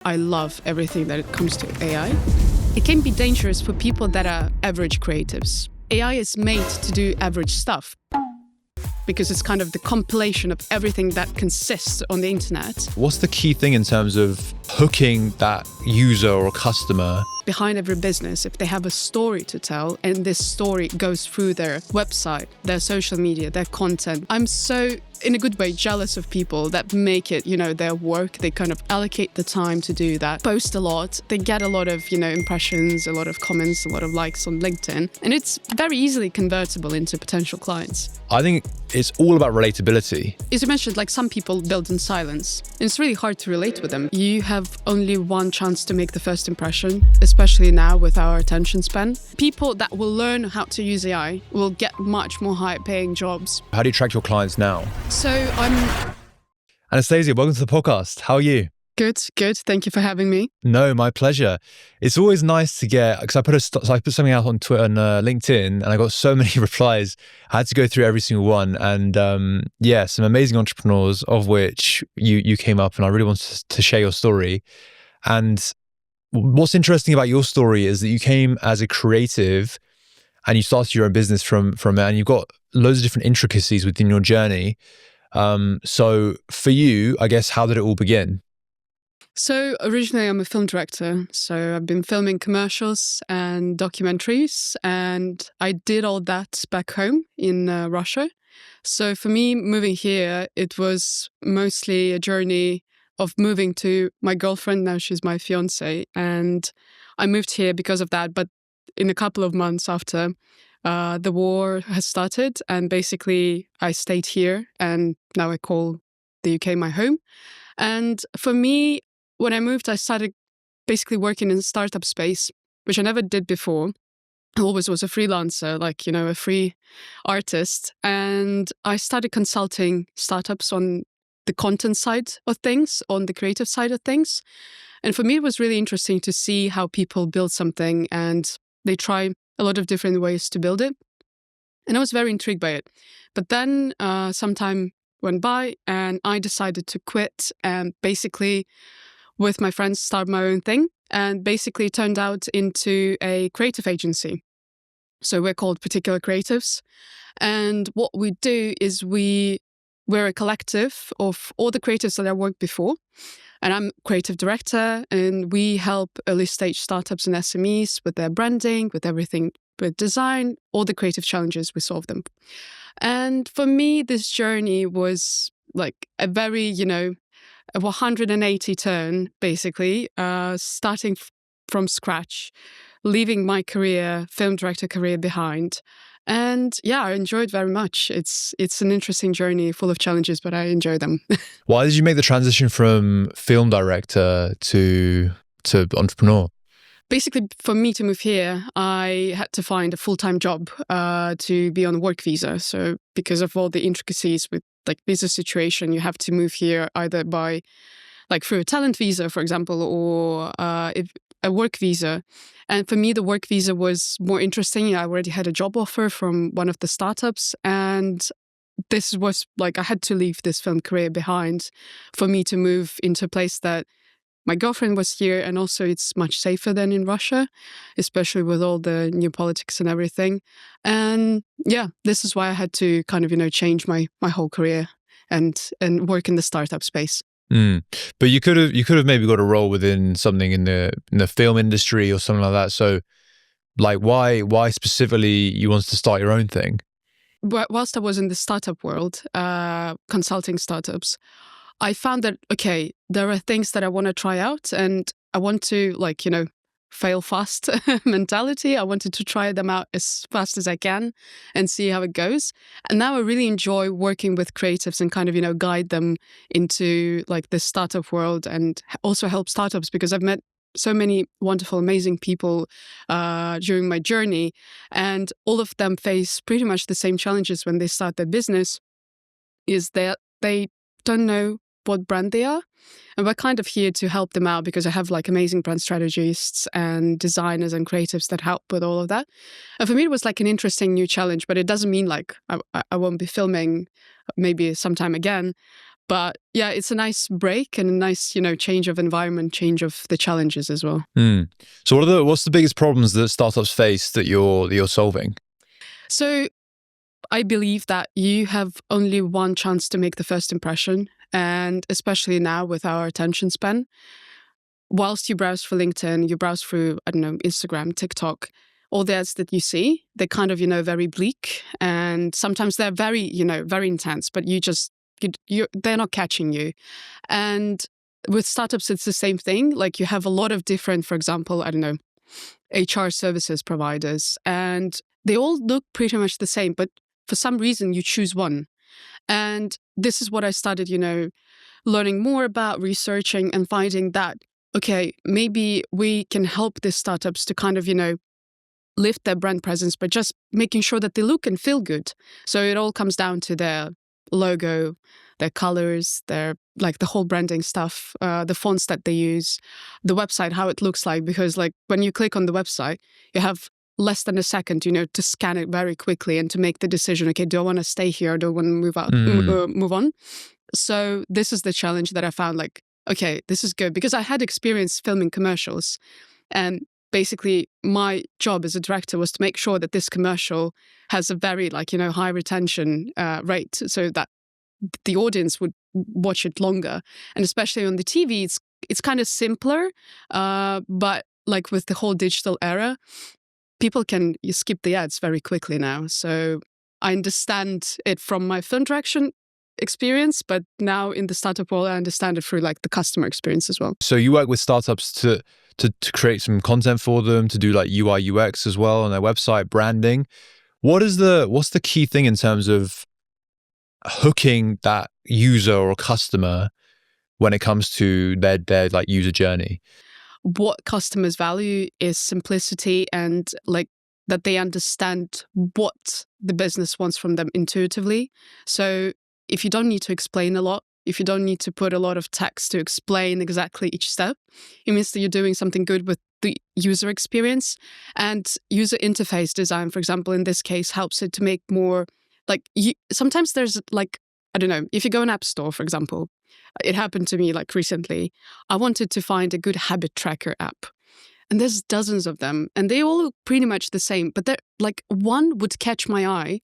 I love everything that it comes to AI. It can be dangerous for people that are average creatives. AI is made to do average stuff because it's kind of the compilation of everything that consists on the internet. What's the key thing in terms of hooking that user or customer? Behind every business, if they have a story to tell and this story goes through their website, their social media, their content, I'm so, in a good way, jealous of people that make it, their work. They kind of allocate the time to do that, post a lot. They get a lot of, impressions, a lot of comments, a lot of likes on LinkedIn. And it's very easily convertible into potential clients. I think it's all about relatability. As you mentioned, some people build in silence. And it's really hard to relate with them. You have only one chance to make the first impression, especially now with our attention span. People that will learn how to use AI will get much more high-paying jobs. How do you track your clients now? So I'm... Anastasia, welcome to the podcast. How are you? Good. Thank you for having me. No, my pleasure. It's always nice to get, because I put something out on Twitter and LinkedIn, and I got so many replies. I had to go through every single one, and some amazing entrepreneurs, of which you came up, and I really wanted to share your story. And what's interesting about your story is that you came as a creative, and you started your own business from it, and you've got loads of different intricacies within your journey. So for you, I guess, how did it all begin? So originally I'm a film director. So I've been filming commercials and documentaries, and I did all that back home in Russia. So for me, moving here, it was mostly a journey of moving to my girlfriend. Now she's my fiance, and I moved here because of that. But in a couple of months after, the war has started, and basically I stayed here, and now I call the UK my home. And for me, when I moved, I started basically working in the startup space, which I never did before. I always was a freelancer, a free artist. And I started consulting startups on the content side of things, on the creative side of things. And for me, it was really interesting to see how people build something, and they try a lot of different ways to build it. And I was very intrigued by it. But then some time went by, and I decided to quit and basically, with my friends, start my own thing, and basically turned out into a creative agency. So we're called Particular Creatives. And what we do is we're a collective of all the creatives that I worked before. And I'm creative director, and we help early stage startups and SMEs with their branding, with everything, with design, all the creative challenges, we solve them. And for me, this journey was like a very, a 180 turn, basically, starting from scratch, leaving my film director career behind. And yeah, I enjoyed very much. It's an interesting journey full of challenges, but I enjoy them. Why did you make the transition from film director to entrepreneur? Basically, for me to move here, I had to find a full-time job to be on a work visa. So because of all the intricacies with visa situation, you have to move here either by through a talent visa, for example, or a work visa. And for me, the work visa was more interesting. I already had a job offer from one of the startups, and this was I had to leave this film career behind for me to move into a place that my girlfriend was here, and also it's much safer than in Russia, especially with all the new politics and everything. And yeah, this is why I had to kind of, change my whole career and work in the startup space. But you could have maybe got a role within something in the film industry or something like that. So why specifically you wanted to start your own thing? Whilst I was in the startup world, consulting startups, I found that, okay, there are things that I want to try out, and I want to fail fast mentality. I wanted to try them out as fast as I can and see how it goes. And now I really enjoy working with creatives and kind of, guide them into the startup world, and also help startups, because I've met so many wonderful, amazing people during my journey, and all of them face pretty much the same challenges when they start their business, is that they don't know what brand they are. And we're kind of here to help them out, because I have amazing brand strategists and designers and creatives that help with all of that. And for me, it was an interesting new challenge, but it doesn't mean I won't be filming maybe sometime again. But yeah, it's a nice break and a nice, change of environment, change of the challenges as well. So what's the biggest problems that startups face that you're solving? So I believe that you have only one chance to make the first impression. And especially now with our attention span, whilst you browse for LinkedIn, you browse through, I don't know, Instagram, TikTok, all the ads that you see, they're kind of, very bleak. And sometimes they're very, very intense, but they're not catching you. And with startups, it's the same thing. Like you have a lot of different, for example, I don't know, HR services providers, and they all look pretty much the same, but for some reason you choose one. And this is what I started, learning more about, researching and finding that, okay, maybe we can help these startups to kind of, lift their brand presence, but just making sure that they look and feel good. So it all comes down to their logo, their colors, their like the whole branding stuff, the fonts that they use, the website, how it looks like. Because like when you click on the website, you have less than a second, to scan it very quickly and to make the decision. Okay, do I want to stay here? Or do I want to move out, move on? So this is the challenge that I found. Like, okay, this is good because I had experience filming commercials, and basically my job as a director was to make sure that this commercial has a very high retention rate, so that the audience would watch it longer. And especially on the TV, it's kind of simpler, but like with the whole digital era, people can skip the ads very quickly now. So I understand it from my film direction experience, but now in the startup world, I understand it through like the customer experience as well. So you work with startups to create some content for them, to do like UI UX as well on their website, branding. What's the key thing in terms of hooking that user or customer when it comes to their like user journey? What customers value is simplicity and like that they understand what the business wants from them intuitively. So if you don't need to explain a lot, if you don't need to put a lot of text to explain exactly each step, it means that you're doing something good with the user experience. And user interface design, for example, in this case, helps it to make more sometimes there's like, I don't know, if you go in App Store, for example, it happened to me like recently. I wanted to find a good habit tracker app. And there's dozens of them and they all look pretty much the same, but they're like one would catch my eye.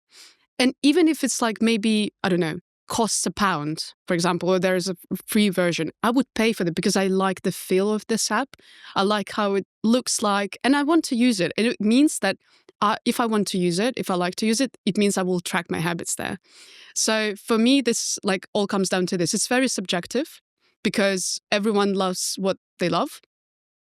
And even if it's like maybe, I don't know, costs £1, for example, or there's a free version, I would pay for it because I like the feel of this app. I like how it looks like, and I want to use it. And it means that if I want to use it, if I like to use it, it means I will track my habits there. So for me, this like all comes down to this. It's very subjective because everyone loves what they love.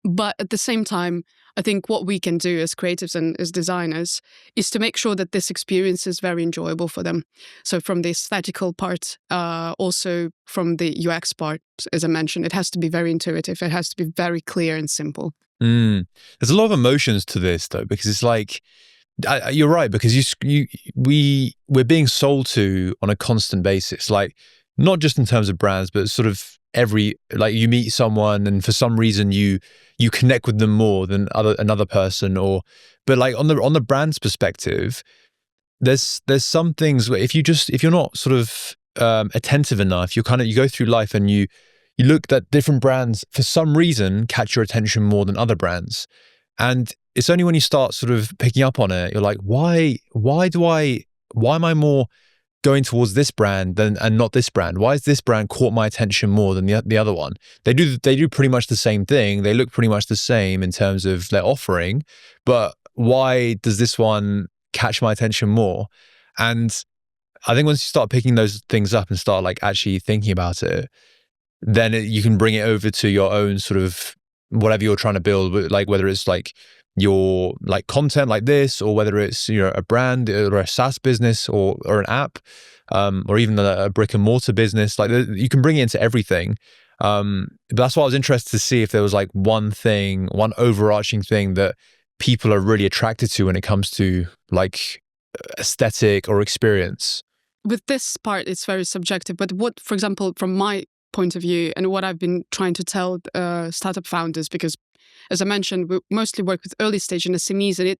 But at the same time, I think what we can do as creatives and as designers is to make sure that this experience is very enjoyable for them. So from the aesthetical part, also from the UX part, as I mentioned, it has to be very intuitive. It has to be very clear and simple. There's a lot of emotions to this though, because it's like, you're right, because we're being sold to on a constant basis, like not just in terms of brands, but sort of like you meet someone and for some reason you connect with them more than another person, but like on the brand's perspective, there's some things where if you're not sort of attentive enough, you go through life and you look at different brands for some reason catch your attention more than other brands. And it's only when you start sort of picking up on it, you're like, why am I more going towards this brand and not this brand? Why has this brand caught my attention more than the other one? They do pretty much the same thing. They look pretty much the same in terms of their offering, but why does this one catch my attention more? And I think once you start picking those things up and start like actually thinking about it, then you can bring it over to your own sort of whatever you're trying to build, like whether it's like your like content like this, or whether it's a brand or a SaaS business or an app, or even a brick and mortar business. Like you can bring it into everything. But that's why I was interested to see if there was like one overarching thing that people are really attracted to when it comes to like aesthetic or experience. With this part, it's very subjective. But what, for example, from my point of view and what I've been trying to tell startup founders, because as I mentioned, we mostly work with early stage and SMEs,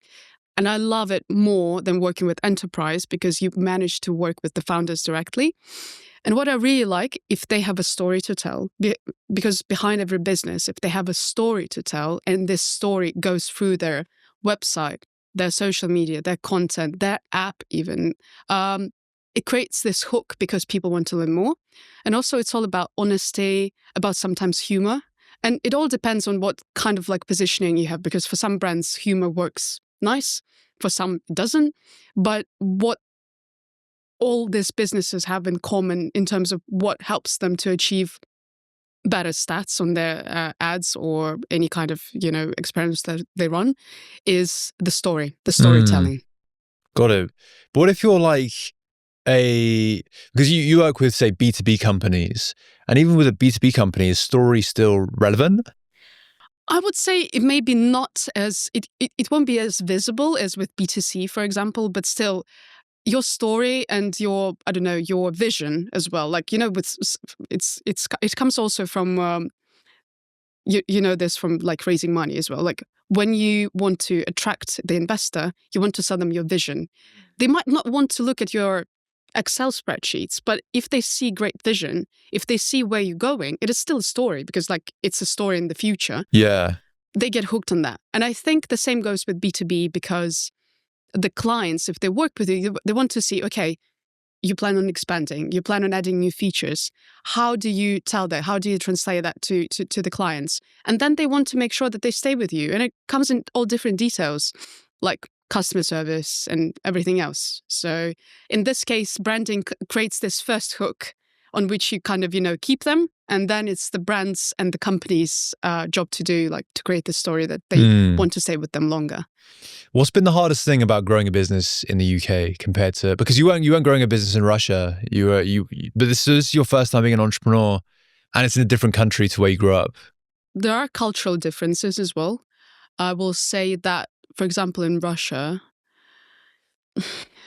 and I love it more than working with enterprise because you manage to work with the founders directly. And what I really like, if they have a story to tell, because behind every business, if they have a story to tell and this story goes through their website, their social media, their content, their app even, it creates this hook because people want to learn more. And also it's all about honesty, about sometimes humor. And it all depends on what kind of like positioning you have, because for some brands, humor works nice, for some it doesn't. But what all these businesses have in common in terms of what helps them to achieve better stats on their ads or any kind of, experiments that they run is the storytelling. Got it. But what if you're like because you work with, say, B2B companies, and even with a B2B company, is story still relevant? I would say it may be not as, it won't be as visible as with B2C, for example, but still your story and your, I don't know, your vision as well. Like, with it comes also from, you know this from like raising money as well. Like when you want to attract the investor, you want to sell them your vision. They might not want to look at your Excel spreadsheets, but if they see great vision, if they see where you're going, it is still a story because like it's a story in the future. Yeah. They get hooked on that. And I think the same goes with B2B because the clients, if they work with you, they want to see, okay, you plan on expanding, you plan on adding new features. How do you tell that? How do you translate that to the clients? And then they want to make sure that they stay with you. And it comes in all different details, like customer service and everything else. So in this case, branding creates this first hook on which you kind of, keep them. And then it's the brands and the company's job to do, like to create the story that they want to stay with them longer. What's been the hardest thing about growing a business in the UK compared to, because you weren't growing a business in Russia, but this is your first time being an entrepreneur, and it's in a different country to where you grew up. There are cultural differences as well. I will say that, for example, in Russia,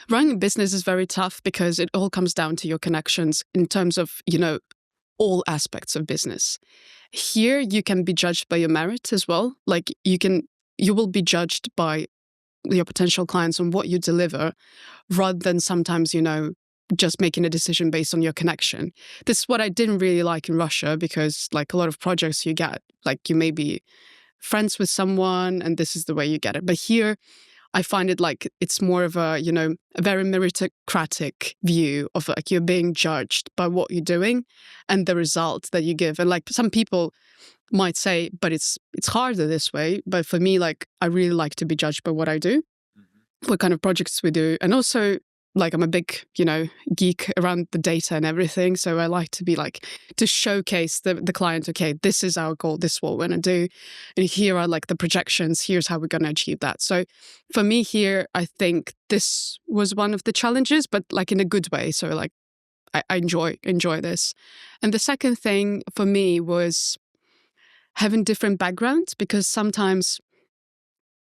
running a business is very tough because it all comes down to your connections in terms of, all aspects of business. Here, you can be judged by your merit as well. Like you will be judged by your potential clients on what you deliver rather than sometimes, just making a decision based on your connection. This is what I didn't really like in Russia because like a lot of projects you get, like you may be friends with someone and this is the way you get it. But here, I find it like it's more of a, a very meritocratic view of like you're being judged by what you're doing and the result that you give. And like some people might say, but it's harder this way. But for me, like I really like to be judged by what I do, what kind of projects we do. And also like I'm a big, geek around the data and everything. So I like to be like, to showcase the client, okay, this is our goal, this is what we're going to do. And here are like the projections, here's how we're going to achieve that. So for me here, I think this was one of the challenges, but like in a good way. So like I enjoy this. And the second thing for me was having different backgrounds because sometimes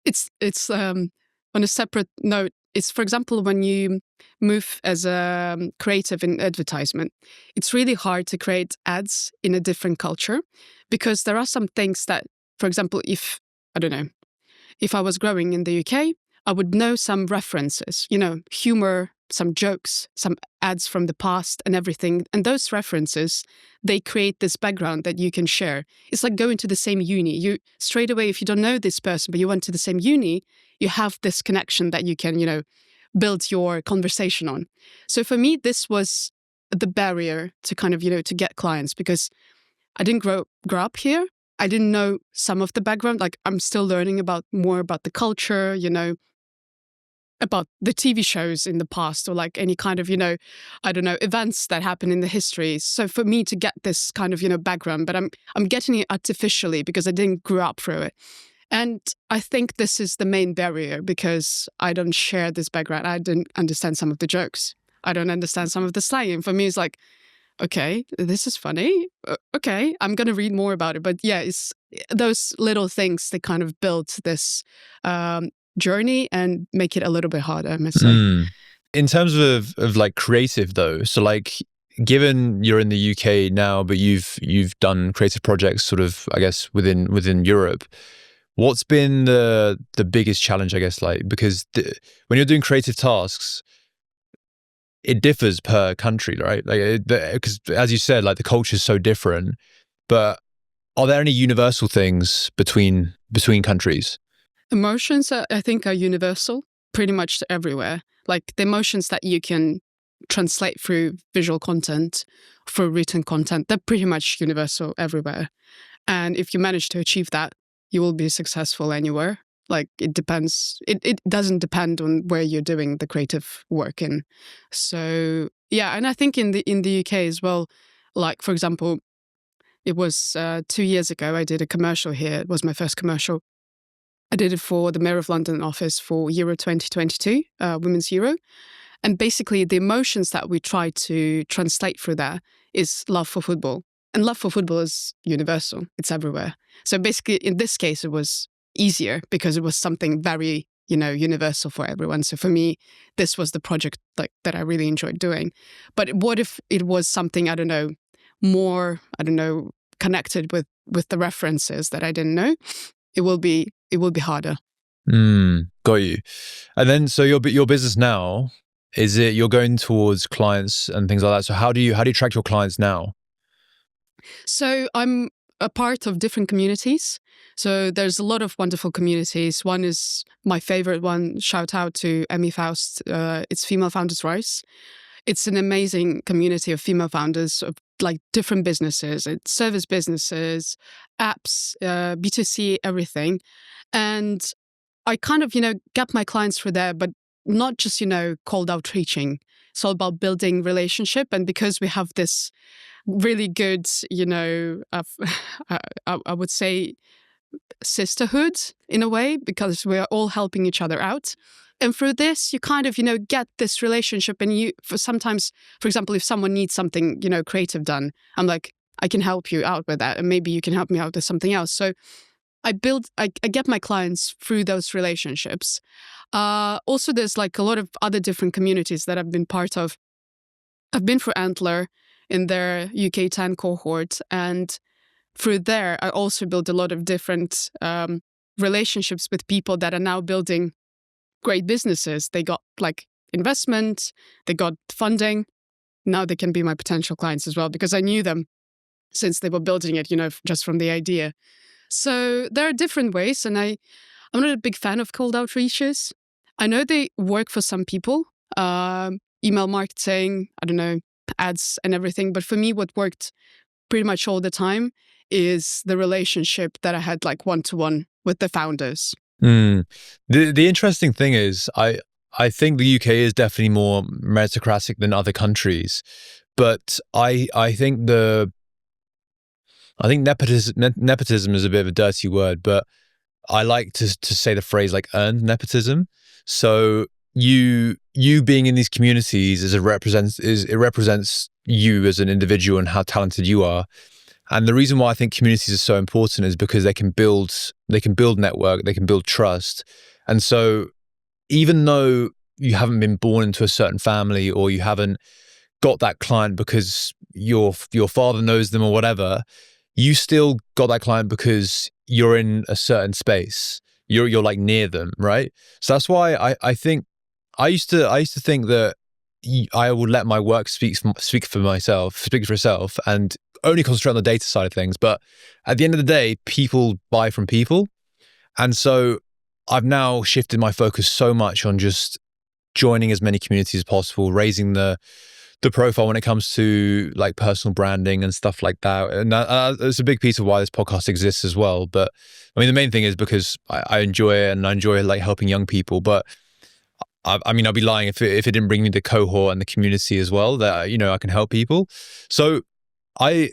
it's on a separate note. It's, for example, when you move as a creative in advertisement, it's really hard to create ads in a different culture because there are some things that, for example, if I was growing in the UK, I would know some references, humor, some jokes, some ads from the past and everything. And those references, they create this background that you can share. It's like going to the same uni. You straight away, if you don't know this person, but you went to the same uni, you have this connection that you can, build your conversation on. So for me, this was the barrier to kind of, to get clients because I didn't grow up here. I didn't know some of the background. Like I'm still learning more about the culture, about the TV shows in the past or like any kind of, events that happen in the history. So for me to get this kind of, background, but I'm getting it artificially because I didn't grow up through it. And I think this is the main barrier because I don't share this background. I didn't understand some of the jokes. I don't understand some of the slang. And for me, it's like, okay, this is funny. Okay, I'm going to read more about it. But yeah, it's those little things that kind of build this journey and make it a little bit harder, I must say. In terms of like creative though, so like given you're in the UK now, but you've done creative projects sort of, I guess, within Europe, what's been the biggest challenge, I guess, like, because when you're doing creative tasks, it differs per country, right? Like, because as you said, like the culture is so different. But are there any universal things between countries? Emotions, I think, are universal pretty much everywhere. Like the emotions that you can translate through visual content, through written content, they're pretty much universal everywhere. And if you manage to achieve that, you will be successful anywhere. Like it depends. It doesn't depend on where you're doing the creative work in. So yeah, and I think in the UK as well. Like for example, it was 2 years ago. I did a commercial here. It was my first commercial. I did it for the Mayor of London office for Euro 2022, Women's Euro. And basically, the emotions that we try to translate through that is love for football. And love for football is universal. It's everywhere. So basically, in this case, it was easier because it was something very, universal for everyone. So for me, this was the project that I really enjoyed doing. But what if it was something, I don't know, more, connected with the references that I didn't know? It will be harder. Got you. And then, so your business now, is it you're going towards clients and things like that? So how do you track your clients now? So I'm a part of different communities. So there's a lot of wonderful communities. One is my favorite one. Shout out to Emmy Faust. It's Female Founders Rise. It's an amazing community of female founders of like different businesses, it's service businesses, apps, B2C, everything. And I kind of, get my clients through there, but not just, cold outreaching. It's all about building relationship. And because we have this really good, I would say sisterhood in a way, because we are all helping each other out. And through this, you kind of, get this relationship. And sometimes, for example, if someone needs something, creative done, I'm like, I can help you out with that. And maybe you can help me out with something else. So I get my clients through those relationships. Also, there's like a lot of other different communities that I've been part of. I've been for Antler in their UK 10 cohort. And through there, I also built a lot of different relationships with people that are now building great businesses. They got like investment, they got funding. Now they can be my potential clients as well because I knew them since they were building it, just from the idea. So there are different ways, and I'm not a big fan of cold outreaches. I know they work for some people, email marketing, I don't know, ads and everything. But for me, what worked pretty much all the time is the relationship that I had like one-to-one with the founders. The interesting thing is, I think the UK is definitely more meritocratic than other countries, but I think nepotism is a bit of a dirty word, but I like to say the phrase like earned nepotism. So you being in these communities it represents you as an individual and how talented you are. And the reason why I think communities are so important is because they can build network, they can build trust. And so even though you haven't been born into a certain family or you haven't got that client because your father knows them or whatever, you still got that client because you're in a certain space. You're like near them, right? So that's why I think I used to think that I would let my work speak for itself, and only concentrate on the data side of things. But at the end of the day, people buy from people, and so I've now shifted my focus so much on just joining as many communities as possible, raising the profile when it comes to like personal branding and stuff like that. And it's a big piece of why this podcast exists as well. But I mean, the main thing is because I enjoy it, and I enjoy like helping young people. But I mean, I'd be lying if it didn't bring me the cohort and the community as well, that, I can help people. So I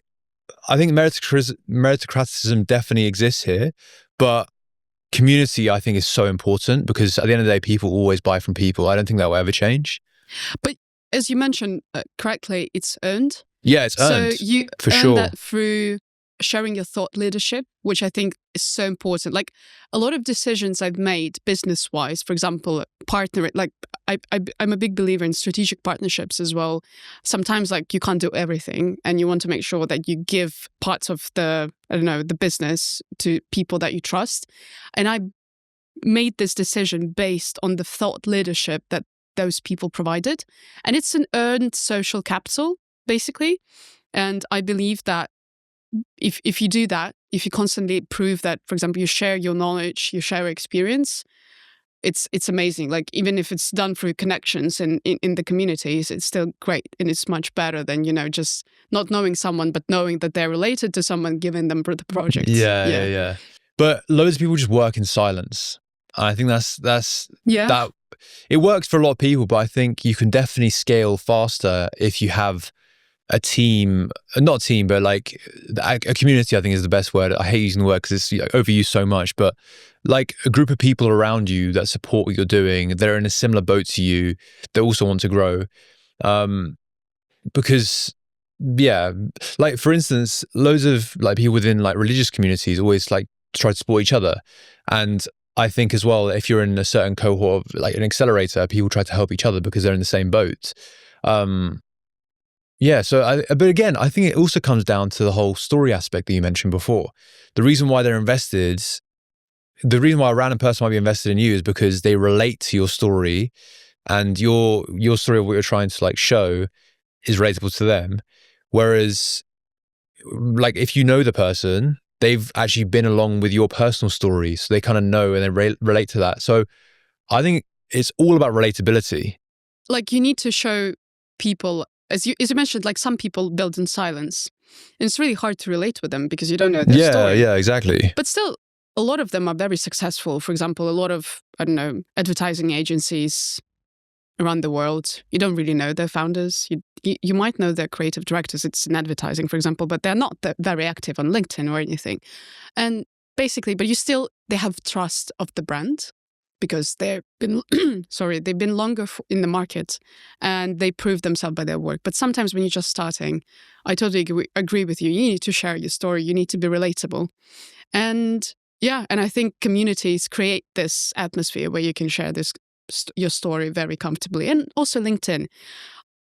think meritocratism definitely exists here, but community I think is so important because at the end of the day, people always buy from people. I don't think that will ever change. But as you mentioned correctly, it's earned. Yeah, it's earned. So you for earn sure. that through sharing your thought leadership, which I think is so important. Like a lot of decisions I've made business-wise, for example, partnering, like I'm a big believer in strategic partnerships as well. Sometimes like you can't do everything and you want to make sure that you give parts of the business to people that you trust. And I made this decision based on the thought leadership that those people provided. And it's an earned social capital, basically. And I believe that if you do that, if you constantly prove that, for example, you share your knowledge, you share your experience, it's amazing. Like, even if it's done through connections and in the communities, it's still great. And it's much better than, just not knowing someone, but knowing that they're related to someone, giving them the project. Yeah. But loads of people just work in silence. And I think that's that it works for a lot of people, but I think you can definitely scale faster if you have a team, not a team, but like a community, I think is the best word. I hate using the word because it's overused so much, but like a group of people around you that support what you're doing, they're in a similar boat to you, that also want to grow. Because like for instance, loads of like people within like religious communities always like try to support each other. And I think as well, if you're in a certain cohort of like an accelerator, people try to help each other because they're in the same boat. But again, I think it also comes down to the whole story aspect that you mentioned before. The reason why they're invested, the reason why a random person might be invested in you is because they relate to your story, and your story of what you're trying to like show is relatable to them. Whereas like if you know the person, they've actually been along with your personal story, so they kind of know and they relate to that. So I think it's all about relatability. Like, you need to show people, as you mentioned, like some people build in silence. And it's really hard to relate with them because you don't know their story. Yeah, exactly. But still, a lot of them are very successful. For example, a lot of, advertising agencies around the world, you don't really know their founders. You might know their creative directors. It's in advertising, for example, but they're not very active on LinkedIn or anything. And basically, but they have trust of the brand because they've been, they've been longer in the market and they prove themselves by their work. But sometimes when you're just starting, I totally agree with you. You need to share your story. You need to be relatable. And I think communities create this atmosphere where you can share your story very comfortably. And also LinkedIn.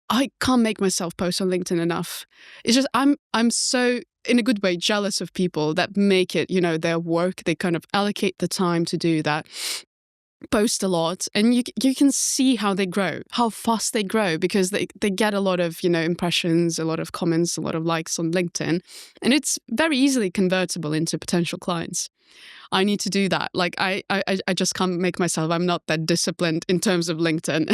I can't make myself post on LinkedIn enough. It's just, I'm so, in a good way, jealous of people that make it, their work. They kind of allocate the time to do that, post a lot, and you can see how they grow, how fast they grow, because they get a lot of, impressions, a lot of comments, a lot of likes on LinkedIn, and it's very easily convertible into potential clients. I need to do that. Like, I just can't make myself. I'm not that disciplined in terms of LinkedIn.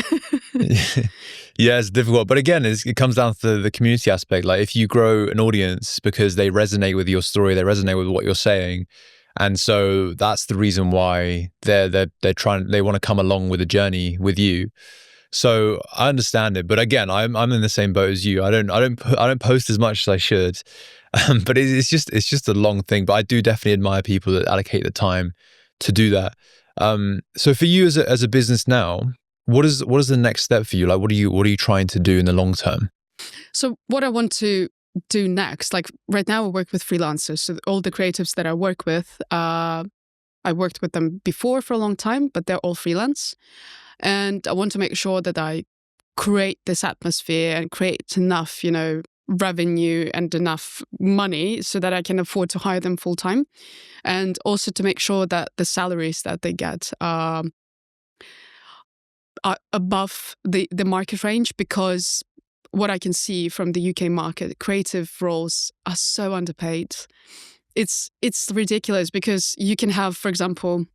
Yeah, it's difficult. But again, it comes down to the community aspect. Like if you grow an audience because they resonate with your story, they resonate with what you're saying. And so that's the reason why they want to come along with the journey with you. So I understand it. But again, I'm in the same boat as you. I don't post as much as I should. But it's just a long thing. But I do definitely admire people that allocate the time to do that. So for you as a business now, what is the next step for you? Like, what are you trying to do in the long term? So what I want to do next, like right now I work with freelancers. So all the creatives that I work with, I worked with them before for a long time, but they're all freelance. And I want to make sure that I create this atmosphere and create enough, revenue and enough money so that I can afford to hire them full time. And also to make sure that the salaries that they get are above the market range, because what I can see from the UK market, creative roles are so underpaid. It's ridiculous, because you can have, for example,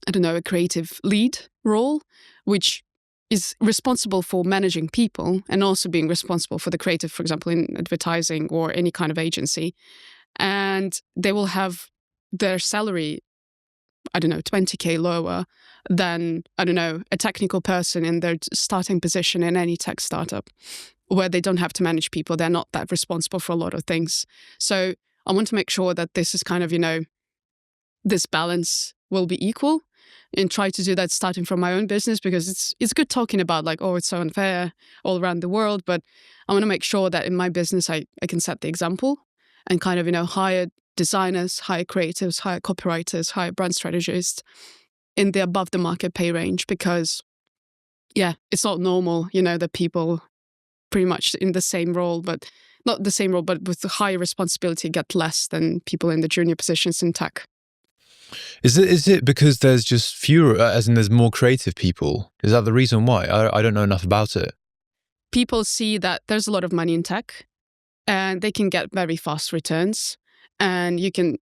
a creative lead role, which is responsible for managing people and also being responsible for the creative, for example, in advertising or any kind of agency. And they will have their salary, 20K lower than, a technical person in their starting position in any tech startup, where they don't have to manage people. They're not that responsible for a lot of things. So I want to make sure that this is kind of, this balance will be equal, and try to do that starting from my own business, because it's good talking about like, oh, it's so unfair all around the world. But I want to make sure that in my business, I can set the example and kind of, hire designers, hire creatives, hire copywriters, hire brand strategists in the above the market pay range, because it's not normal, that people pretty much in the same role, but not the same role, but with the higher responsibility, get less than people in the junior positions in tech. Is it because there's just fewer, as in there's more creative people? Is that the reason why? I don't know enough about it. People see that there's a lot of money in tech and they can get very fast returns, and you can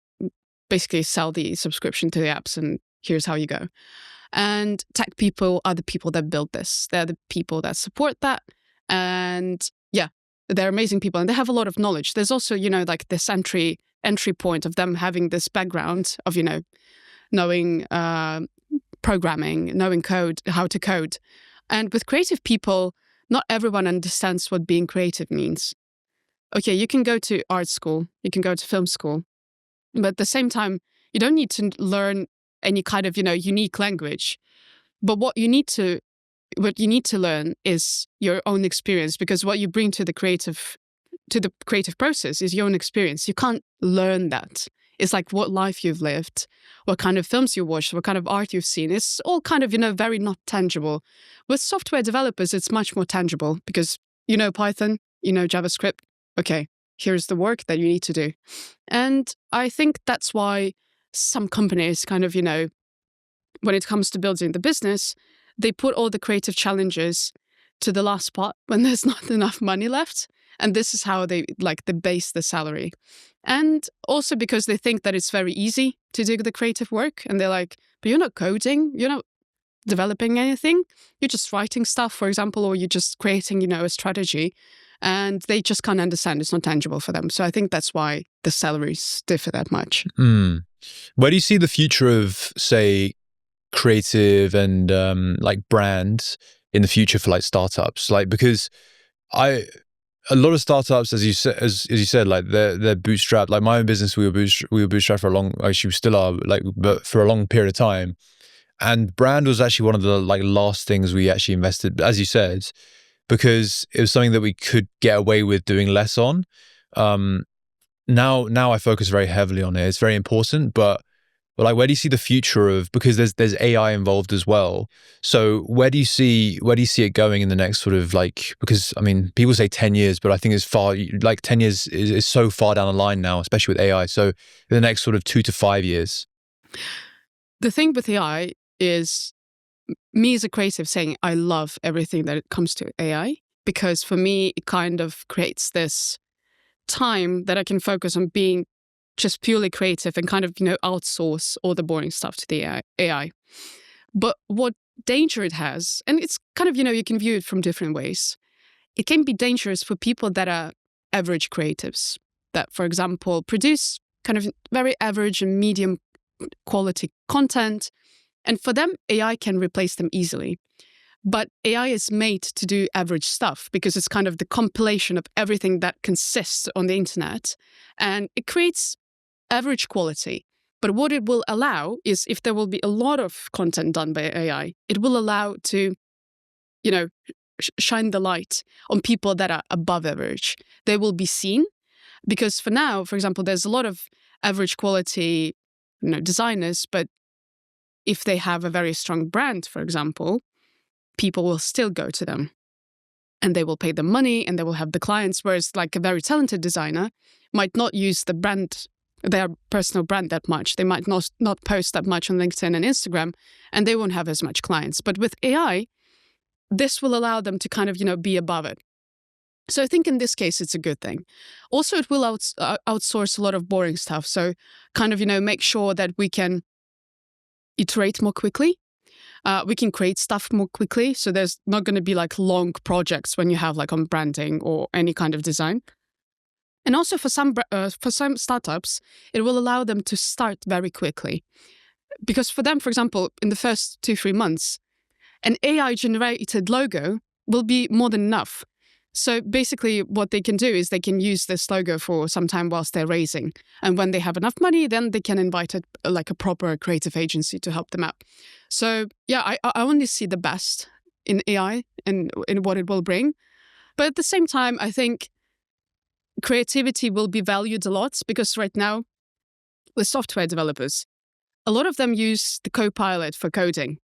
basically sell the subscription to the apps and here's how you go. And tech people are the people that build this. They're the people that support that. And yeah, they're amazing people and they have a lot of knowledge. There's also, like this entry point of them having this background of, knowing programming, knowing code, how to code. And with creative people, not everyone understands what being creative means. Okay, you can go to art school, you can go to film school, but at the same time, you don't need to learn any kind of, unique language. But what you need to learn is your own experience, because what you bring to the creative process is your own experience. You can't learn that. It's like what life you've lived, what kind of films you watched, what kind of art you've seen. It's all kind of, very not tangible. With software developers, it's much more tangible because you know Python, you know JavaScript. Okay, here's the work that you need to do. And I think that's why some companies kind of, when it comes to building the business, they put all the creative challenges to the last part when there's not enough money left. And this is how they base the salary. And also because they think that it's very easy to do the creative work. And they're like, but you're not coding, you're not developing anything. You're just writing stuff, for example, or you're just creating, a strategy. And they just can't understand. It's not tangible for them. So I think that's why the salaries differ that much. Where do you see the future of, say, creative and brands in the future for startups? Because a lot of startups, as you said, they're bootstrapped. Like my own business, we were bootstrapped for a long, actually we still are, but for a long period of time. And brand was actually one of the last things we actually invested, as you said, because it was something that we could get away with doing less on. Now I focus very heavily on it. It's very important, but where do you see the future of, because there's AI involved as well. So where do you see it going in the next sort of because I mean, people say 10 years, but I think it's 10 years is so far down the line now, especially with AI. So in the next sort of 2 to 5 years. The thing with AI is, me as a creative saying I love everything that it comes to AI, because for me, it kind of creates this time that I can focus on being just purely creative and kind of, outsource all the boring stuff to the AI. But what danger it has, and it's kind of, you can view it from different ways. It can be dangerous for people that are average creatives that, for example, produce kind of very average and medium quality content. And for them, AI can replace them easily. But AI is made to do average stuff because it's kind of the compilation of everything that consists on the internet. And it creates average quality. But what it will allow is, if there will be a lot of content done by AI, it will allow to, shine the light on people that are above average. They will be seen because for now, for example, there's a lot of average quality, designers, but if they have a very strong brand, for example, people will still go to them and they will pay them money and they will have the clients. Whereas a very talented designer might not use their personal brand that much. They might not post that much on LinkedIn and Instagram, and they won't have as much clients. But with AI, this will allow them to kind of, be above it. So I think in this case, it's a good thing. Also, it will outsource a lot of boring stuff. So kind of, make sure that we can iterate more quickly. We can create stuff more quickly. So there's not going to be long projects when you have on branding or any kind of design. And also for some startups, it will allow them to start very quickly. Because for them, for example, in the first 2-3 months, an AI-generated logo will be more than enough. So basically what they can do is they can use this logo for some time whilst they're raising. And when they have enough money, then they can invite a proper creative agency to help them out. So yeah, I only see the best in AI and in what it will bring. But at the same time, I think creativity will be valued a lot, because right now with software developers, a lot of them use the Copilot for coding.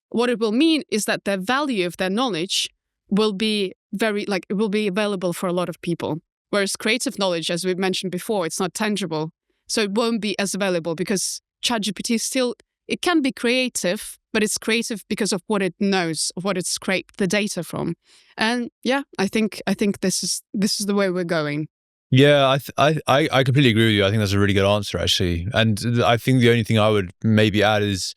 What it will mean is that the value of their knowledge will be it will be available for a lot of people. Whereas creative knowledge, as we mentioned before, it's not tangible. So it won't be as available because ChatGPT still, it can be creative, but it's creative because of what it knows, of what it scraped the data from. And yeah, I think this is the way we're going. Yeah, I completely agree with you. I think that's a really good answer, actually. And I think the only thing I would maybe add is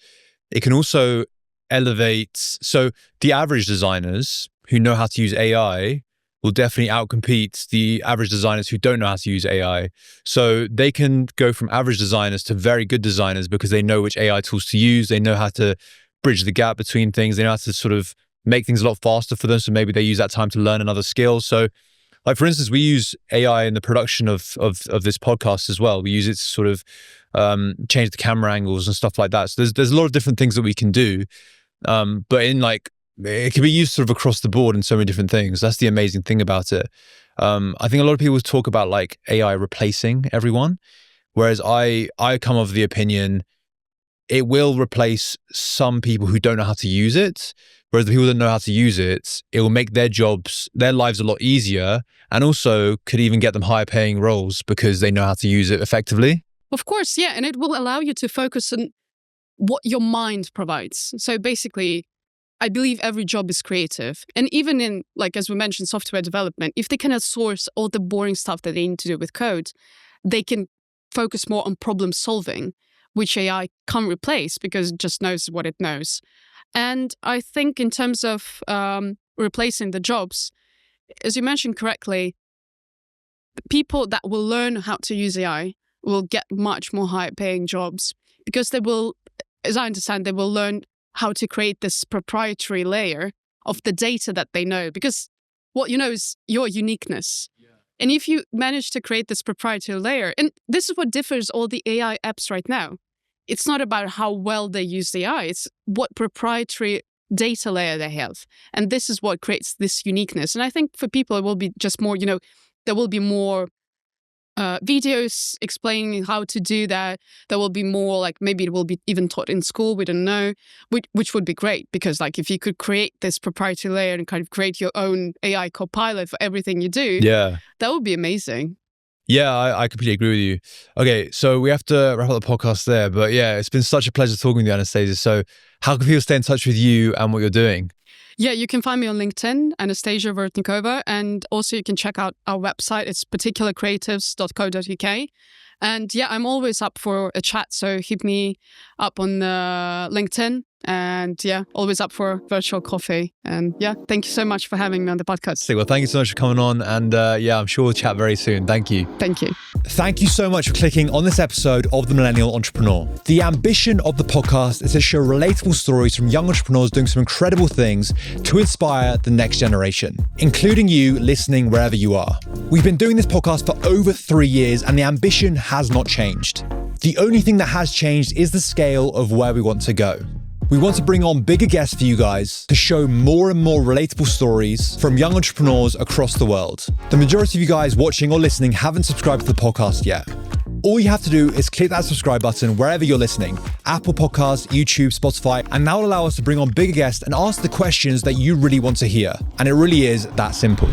it can also elevate. So the average designers who know how to use AI will definitely outcompete the average designers who don't know how to use AI. So they can go from average designers to very good designers because they know which AI tools to use. They know how to bridge the gap between things. They know how to sort of make things a lot faster for them. So maybe they use that time to learn another skill. So like, for instance, we use AI in the production of this podcast as well. We use it to sort of change the camera angles and stuff like that. So there's a lot of different things that we can do. But in like, it can be used sort of across the board in so many different things. That's the amazing thing about it. I think a lot of people talk about like AI replacing everyone, whereas I come of the opinion it will replace some people who don't know how to use it. Whereas the people that know how to use it, it will make their jobs, their lives a lot easier, and also could even get them higher paying roles because they know how to use it effectively. Of course, yeah. And it will allow you to focus on what your mind provides. So basically, I believe every job is creative. And even in, like, as we mentioned, software development, if they can outsource all the boring stuff that they need to do with code, they can focus more on problem solving, which AI can't replace because it just knows what it knows. And I think in terms of replacing the jobs, as you mentioned correctly, the people that will learn how to use AI will get much more high paying jobs because they will, as I understand, they will learn how to create this proprietary layer of the data that they know, because what you know is your uniqueness. Yeah. And if you manage to create this proprietary layer, and this is what differs all the AI apps right now. It's not about how well they use the AI, it's what proprietary data layer they have. And this is what creates this uniqueness. And I think for people, it will be just more, there will be more videos explaining how to do that. There will be more, like, maybe it will be even taught in school, we don't know, which would be great, because like if you could create this proprietary layer and kind of create your own AI copilot for everything you do, yeah, that would be amazing. Yeah, I completely agree with you. Okay, so we have to wrap up the podcast there, but yeah, it's been such a pleasure talking with you, Anastasia. So how can people stay in touch with you and what you're doing? Yeah, you can find me on LinkedIn, Anastasia Vorotnikova, and also you can check out our website. It's particularcreatives.co.uk. And yeah, I'm always up for a chat, so hit me up on LinkedIn. And yeah, always up for virtual coffee. And yeah, thank you so much for having me on the podcast. Well, thank you so much for coming on. And yeah, I'm sure we'll chat very soon. Thank you. Thank you. Thank you so much for clicking on this episode of The Millennial Entrepreneur. The ambition of the podcast is to share relatable stories from young entrepreneurs doing some incredible things to inspire the next generation, including you listening wherever you are. We've been doing this podcast for over 3 years and the ambition has not changed. The only thing that has changed is the scale of where we want to go. We want to bring on bigger guests for you guys to show more and more relatable stories from young entrepreneurs across the world. The majority of you guys watching or listening haven't subscribed to the podcast yet. All you have to do is click that subscribe button wherever you're listening, Apple Podcasts, YouTube, Spotify, and that will allow us to bring on bigger guests and ask the questions that you really want to hear. And it really is that simple.